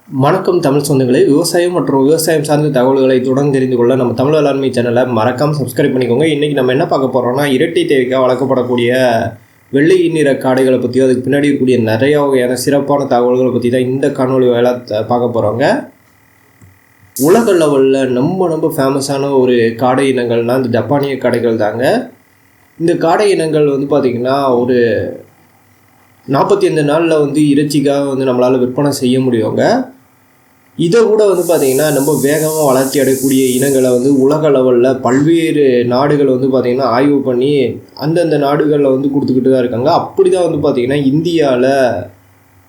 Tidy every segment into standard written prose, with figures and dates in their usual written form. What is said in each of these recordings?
வணக்கம் தமிழ் சொந்தங்களே. விவசாயம் மற்றும் விவசாயம் சார்ந்த தகவல்களை தொடர்ந்து தெரிந்து கொள்ள நம்ம தமிழ் வேளாண்மை சேனலை மறக்காமல் சப்ஸ்கிரைப் பண்ணிக்கோங்க. இன்றைக்கி நம்ம என்ன பார்க்க போகிறோம்னா, இரட்டை தேவைக்காக வளர்க்கப்படக்கூடிய வெள்ளை நிற காடைகளை பற்றியும் அதுக்கு பின்னாடி இருக்கக்கூடிய நிறைய வகையான சிறப்பான தகவல்களை பற்றி தான் இந்த காணொலி வேலை பார்க்க போகிறோங்க. உலக லெவலில் ரொம்ப ஃபேமஸான ஒரு காடை இனங்கள்னால் இந்த ஜப்பானிய காடைகள் தாங்க. இந்த காடை இனங்கள் பார்த்திங்கன்னா ஒரு 45 நாளில் இறைச்சிக்காக நம்மளால் விற்பனை செய்ய முடியுங்க. இதை கூட பார்த்திங்கன்னா ரொம்ப வேகமாக வளர்ச்சி அடையக்கூடிய இனங்களை உலக லெவலில் பல்வேறு நாடுகள் பார்த்திங்கன்னா ஆய்வு பண்ணி அந்தந்த நாடுகளில் கொடுத்துக்கிட்டு தான் இருக்காங்க. அப்படி தான் பார்த்திங்கன்னா இந்தியாவில்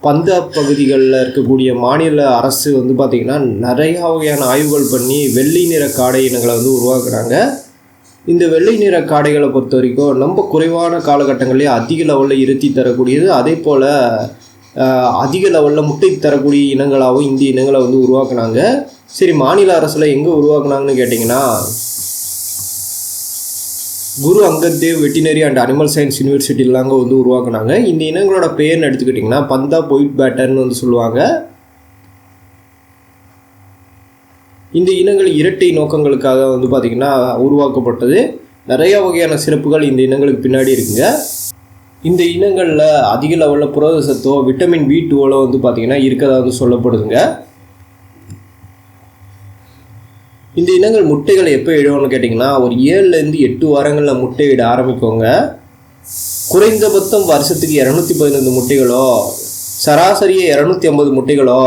பஞ்சாப் பகுதிகளில் இருக்கக்கூடிய மாநில அரசு பார்த்திங்கன்னா நிறையா வகையான ஆய்வுகள் பண்ணி வெள்ளை நிற காடை இனங்களை உருவாக்குறாங்க. இந்த வெள்ளை நிற காடைகளை பொறுத்த வரைக்கும் ரொம்ப குறைவான காலகட்டங்களிலே அதிக லெவலில் இறைச்சி தரக்கூடியது, அதே போல் அதிக லெவலில் முட்டை தரக்கூடிய இனங்களாகவும் இந்த இனங்களை உருவாக்குனாங்க. சரி, மாநில அரசில் எங்கே உருவாக்குனாங்கன்னு கேட்டிங்கன்னா, Guru Angad Dev veterinary and animal science யூனிவர்சிட்டியிலாங்க உருவாக்குனாங்க. இந்த இனங்களோட பேர்னு எடுத்துக்கிட்டிங்கன்னா பஞ்சாப் ஒயிட் பேட்டர்னு சொல்லுவாங்க. இந்த இனங்கள் இரட்டை நோக்கங்களுக்காக பார்த்திங்கன்னா உருவாக்கப்பட்டது. நிறையா வகையான சிறப்புகள் இந்த இனங்களுக்கு பின்னாடி இருக்குங்க. இந்த இனங்களில் அதிக லெவலில் புரத சத்தோ விட்டமின் B12 பார்த்திங்கன்னா இருக்கதாக சொல்லப்படுதுங்க. இந்த இனங்கள் முட்டைகளை எப்போ இடுவோம்னு கேட்டிங்கன்னா ஒரு 7லேருந்து 8 வாரங்களில் முட்டையிட ஆரம்பிக்குங்க. குறைந்தபட்சம் வருஷத்துக்கு 215 முட்டைகளோ, சராசரியாக 250 முட்டைகளோ,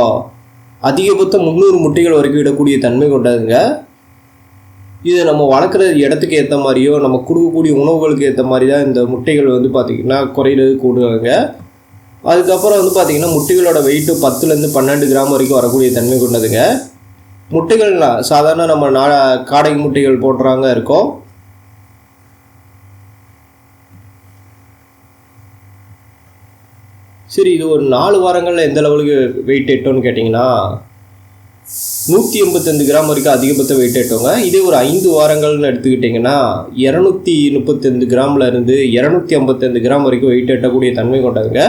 அதிகபட்சம் 300 முட்டைகள் வரைக்கும் இடக்கூடிய தன்மை கொண்டதுங்க. இது நம்ம வளர்க்குற இடத்துக்கு ஏற்ற மாதிரியோ நம்ம கொடுக்கக்கூடிய உணவுகளுக்கு ஏற்ற மாதிரி தான் இந்த முட்டைகள் பார்த்திங்கன்னா குறையிறது கூடுவாங்க. அதுக்கப்புறம் பார்த்திங்கன்னா முட்டைகளோட வெயிட்டு 10லேருந்து 12 கிராம் வரைக்கும் வரக்கூடிய தன்மை கொண்டதுங்க. முட்டைகள் சாதாரண நம்ம காடை முட்டைகள் போடுறாங்க இருக்கும். சரி, இது ஒரு 4 வாரங்களில் எந்த லெவலுக்கு வெயிட் எட்டோன்னு கேட்டிங்கன்னா 185 கிராம் வரைக்கும் அதிகபட்ச வெயிட் எட்டோங்க. இதே ஒரு 5 வாரங்கள்னு எடுத்துக்கிட்டிங்கன்னா 235 கிராம்லேருந்து 255 கிராம் வரைக்கும் வெயிட் எட்டக்கூடிய தன்மை கொண்டதுங்க.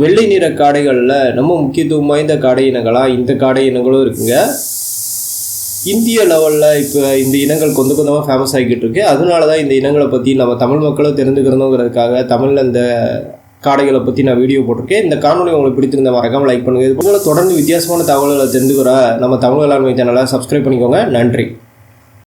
வெள்ளை நிற காடைகளில் ரொம்ப முக்கியத்துவம் வாய்ந்த காடை இனங்களாக இந்த காடை இனங்களும் இருக்குங்க. இந்திய லெவலில் இப்போ இந்த இனங்கள் கொஞ்சமாக ஃபேமஸ் ஆகிக்கிட்டு இருக்கு. அதனால தான் இந்த இனங்களை பற்றி நம்ம தமிழ் மக்களும் தெரிஞ்சுக்கிறதுங்கிறதுக்காக தமிழில் இந்த காடைகளை பற்றி நான் வீடியோ போட்டிருக்கேன். இந்த காணொலி உங்களுக்கு பிடித்திருந்த மறக்காமல் லைக் பண்ணுங்கள். இது போல் தொடர்ந்து வித்தியாசமான தகவல்களை தெரிஞ்சுக்கிற நம்ம தமிழ் வேளாண்மை சேனலை சப்ஸ்கிரைப் பண்ணிக்கோங்க. நன்றி.